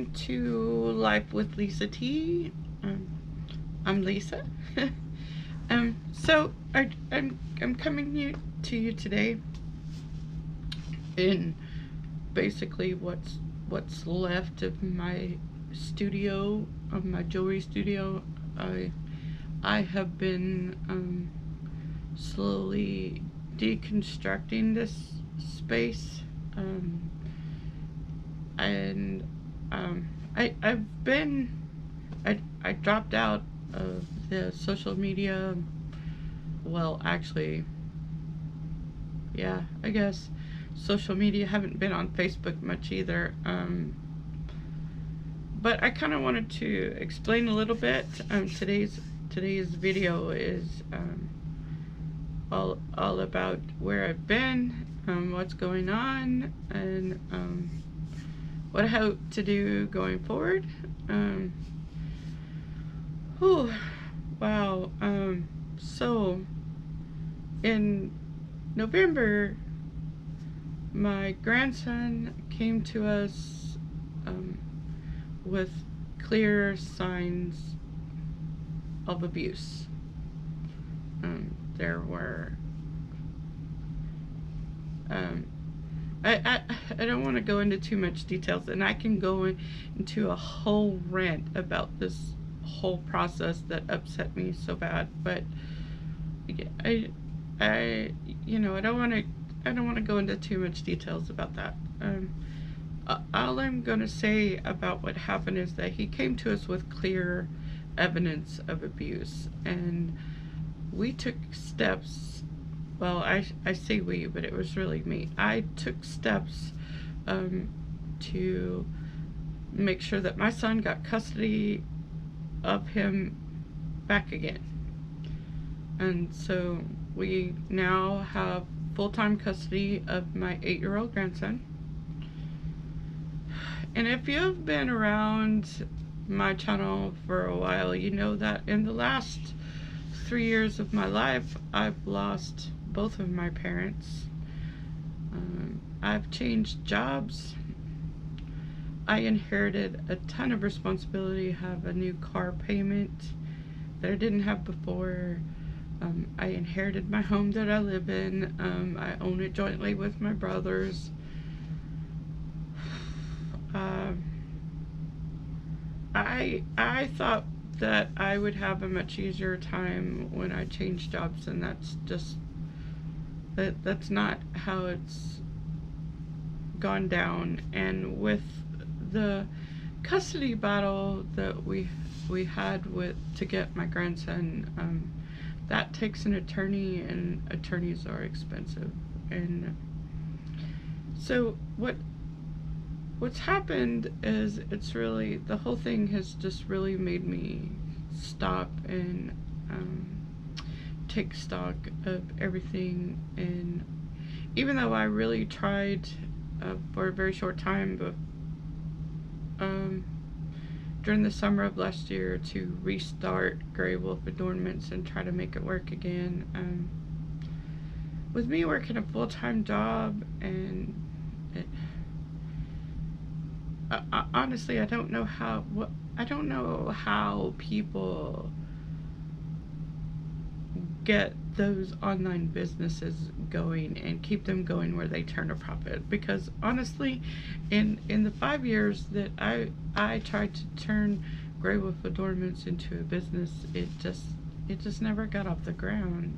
welcome to Life with Lisa T. I'm Lisa. I'm coming to you today in basically what's left of my studio, of my jewelry studio. I have been slowly deconstructing this space. And I've been I dropped out of the social media. Well, actually, yeah, I guess social media. Haven't been on Facebook much either. But I kind of wanted to explain a little bit. Today's video is all about where I've been, what's going on, and what I hope to do going forward. Wow. So in November, my grandson came to us with clear signs of abuse. There were I don't want to go into too much details, and I can go into a whole rant about this whole process that upset me so bad. But I don't want to go into too much details about that. All I'm going to say about what happened is that he came to us with clear evidence of abuse, and we took steps. Well, I say we, but it was really me. I took steps to make sure that my son got custody of him back again. And so we now have full-time custody of my 8-year-old grandson. And if you've been around my channel for a while, you know that in the last 3 years of my life, I've lost both of my parents. I've changed jobs. I inherited a ton of responsibility, have a new car payment that I didn't have before. I inherited my home that I live in. I own it jointly with my brothers. I thought that I would have a much easier time when I changed jobs, and that's not how it's gone down. And with the custody battle that we had to get my grandson, that takes an attorney, and attorneys are expensive. And so what's happened is the whole thing has just really made me stop and take stock of everything. And even though I really tried for a very short time, but during the summer of last year, to restart Grey Wolf Adornments and try to make it work again, with me working a full-time job, and honestly, I don't know how people get those online businesses going and keep them going where they turn a profit. Because honestly, in the 5 years that I tried to turn Grey Wolf Adornments into a business, it just never got off the ground.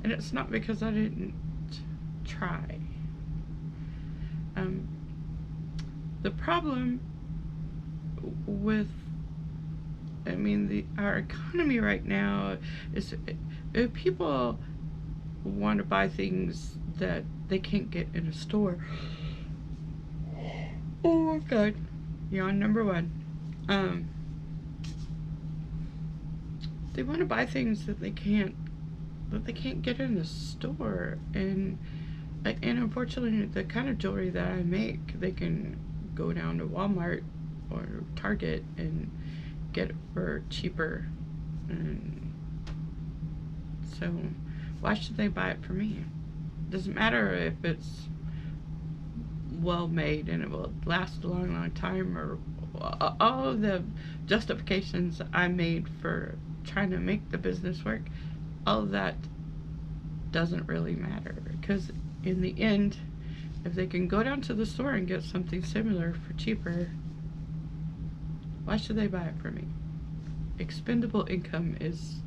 And it's not because I didn't try. The problem with our economy right now is if people want to buy things that they can't get in a store. Oh God, yawn number one. They want to buy things that they can't get in the store, and unfortunately, the kind of jewelry that I make, they can go down to Walmart or Target and get it for cheaper. And so why should they buy it from me? Doesn't matter if it's well made and it will last a long time, all of the justifications I made for trying to make the business work, all of that doesn't really matter, because in the end, if they can go down to the store and get something similar for cheaper, why should they buy it from me? Expendable income is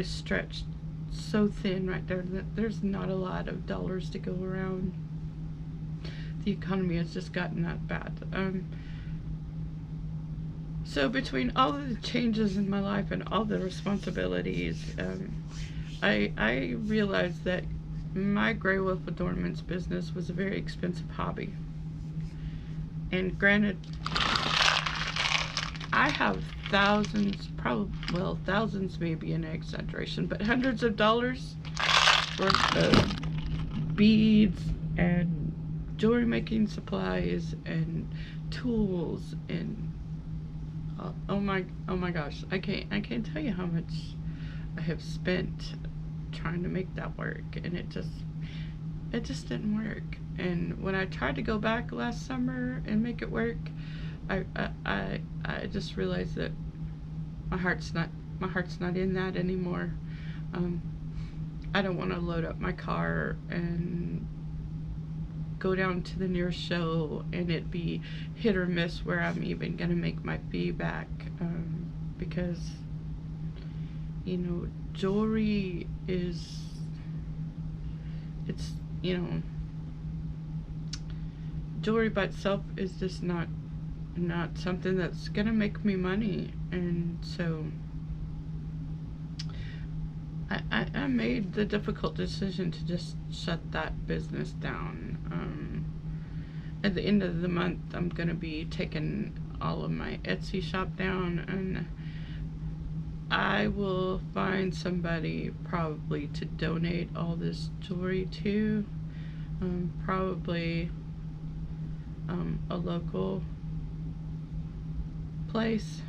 stretched so thin right there that there's not a lot of dollars to go around. The economy has just gotten that bad. So between all of the changes in my life and all the responsibilities, I realized that my Grey Wolf Adornments business was a very expensive hobby. And granted, I have thousands, well, thousands may be an exaggeration, but hundreds of dollars worth of beads and jewelry making supplies and tools and oh my gosh, I can't tell you how much I have spent trying to make that work, and it just didn't work. And when I tried to go back last summer and make it work, I just realized that my heart's not in that anymore. I don't want to load up my car and go down to the nearest show and it be hit or miss where I'm even gonna make my fee back, because jewelry is, it's, jewelry by itself is just not something that's gonna make me money. And so I made the difficult decision to just shut that business down. At the end of the month, I'm gonna be taking all of my Etsy shop down, and I will find somebody probably to donate all this jewelry to. Probably a local place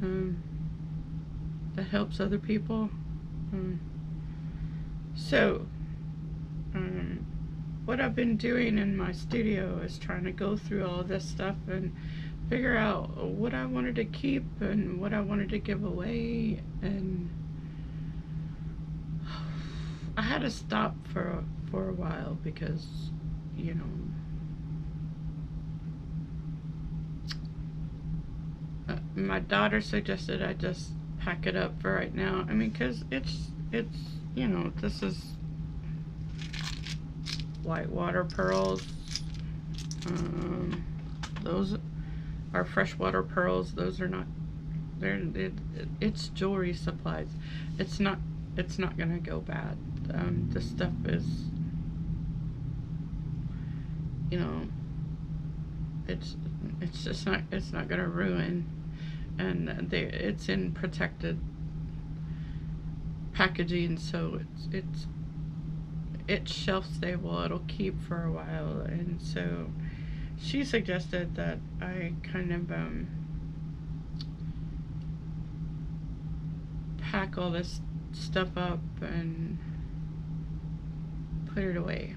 that helps other people. So what I've been doing in my studio is trying to go through all this stuff and figure out what I wanted to keep and what I wanted to give away. And I had to stop for a while because my daughter suggested I just pack it up for right now. I mean, because it's this is whitewater pearls. Those are freshwater pearls. Those are not. It's jewelry supplies. It's not gonna go bad. This stuff is, it's just not. It's not gonna ruin. And it's in protected packaging, so it's shelf stable. It'll keep for a while. And so she suggested that I kind of pack all this stuff up and put it away,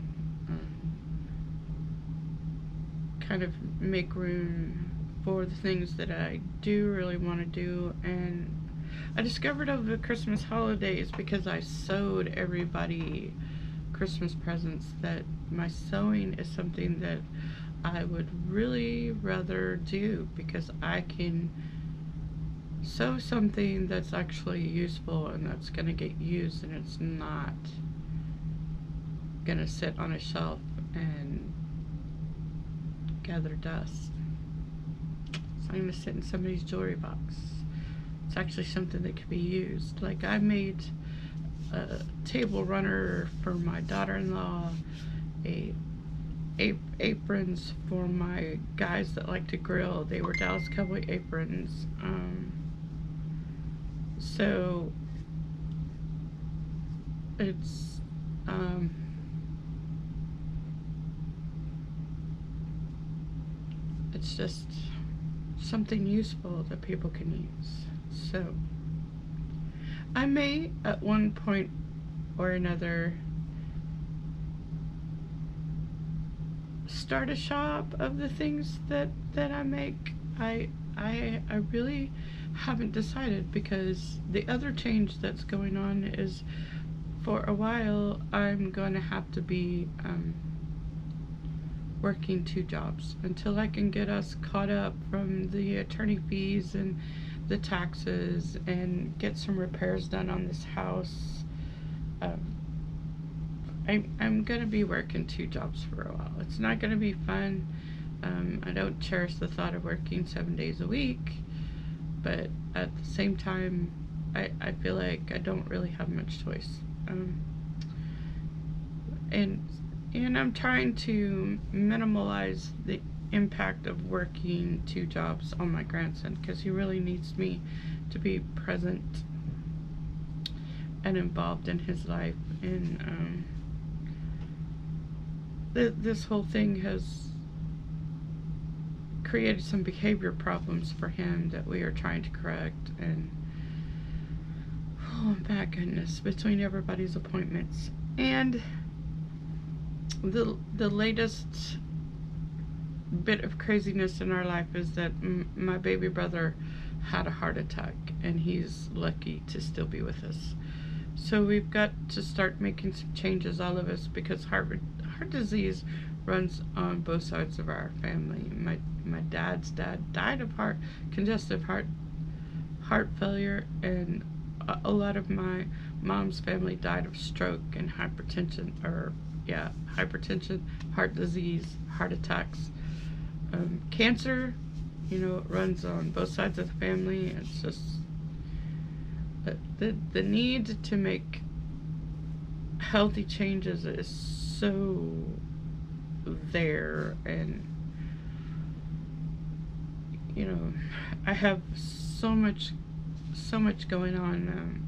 kind of make room for the things that I do really want to do. And I discovered over the Christmas holidays, because I sewed everybody Christmas presents, that my sewing is something that I would really rather do, because I can sew something that's actually useful and that's going to get used, and it's not going to sit on a shelf and gather dust. It's not going to sit in somebody's jewelry box. It's actually something that could be used. Like, I made a table runner for my daughter-in-law, aprons for my guys that like to grill. They were Dallas Cowboy aprons. So it's just something useful that people can use. So I may at one point or another start a shop of the things that I make. I really haven't decided, because the other change that's going on is, for a while I'm going to have to be working 2 jobs until I can get us caught up from the attorney fees and the taxes and get some repairs done on this house. I'm gonna be working 2 jobs for a while. It's not gonna be fun. I don't cherish the thought of working 7 days a week, but at the same time, I feel like I don't really have much choice. And I'm trying to minimize the impact of working 2 jobs on my grandson, because he really needs me to be present and involved in his life. And this whole thing has created some behavior problems for him that we are trying to correct. And oh my goodness, between everybody's appointments and the latest bit of craziness in our life is that my baby brother had a heart attack, and he's lucky to still be with us. So we've got to start making some changes, all of us, because heart disease runs on both sides of our family. My dad's dad died of congestive heart failure, and a lot of my mom's family died of stroke and hypertension, heart disease, heart attacks. Cancer, it runs on both sides of the family. It's just the need to make healthy changes is so there. And I have so much going on.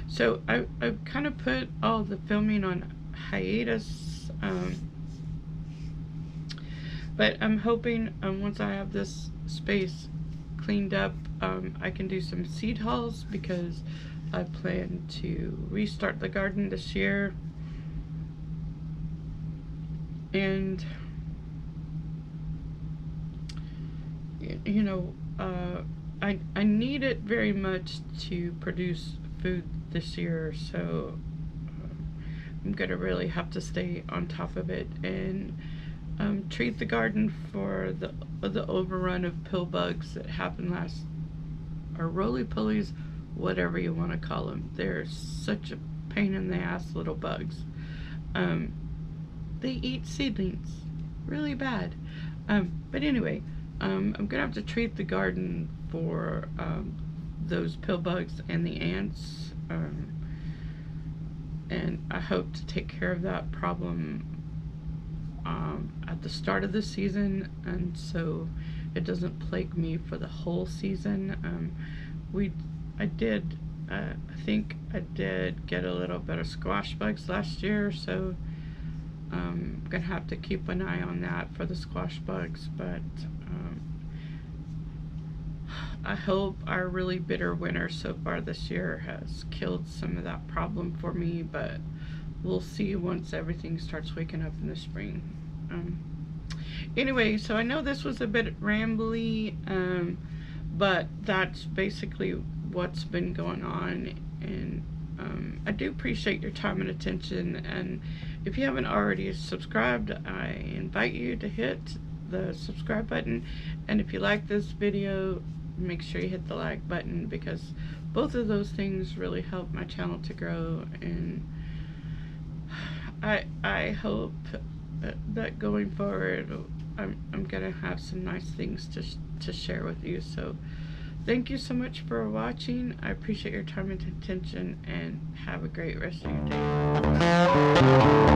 So I've kind of put all the filming on hiatus, but I'm hoping once I have this space cleaned up, I can do some seed hauls, because I plan to restart the garden this year. And I need it very much to produce food this year, so I'm gonna really have to stay on top of it and treat the garden for the overrun of pill bugs that happened last, or roly-polies, whatever you want to call them. They're such a pain in the ass little bugs. They eat seedlings really bad. But anyway, I'm gonna have to treat the garden for those pill bugs and the ants, and I hope to take care of that problem at the start of the season, and so it doesn't plague me for the whole season. I think I did get a little bit of squash bugs last year, so I'm gonna have to keep an eye on that for the squash bugs. But I hope our really bitter winter so far this year has killed some of that problem for me, but we'll see once everything starts waking up in the spring. Anyway, so I know this was a bit rambly, but that's basically what's been going on. And I do appreciate your time and attention, and if you haven't already subscribed, I invite you to hit the subscribe button. And if you like this video, make sure you hit the like button, because both of those things really help my channel to grow. And I hope that going forward I'm gonna have some nice things to share with you. So thank you so much for watching. I appreciate your time and attention, and have a great rest of your day.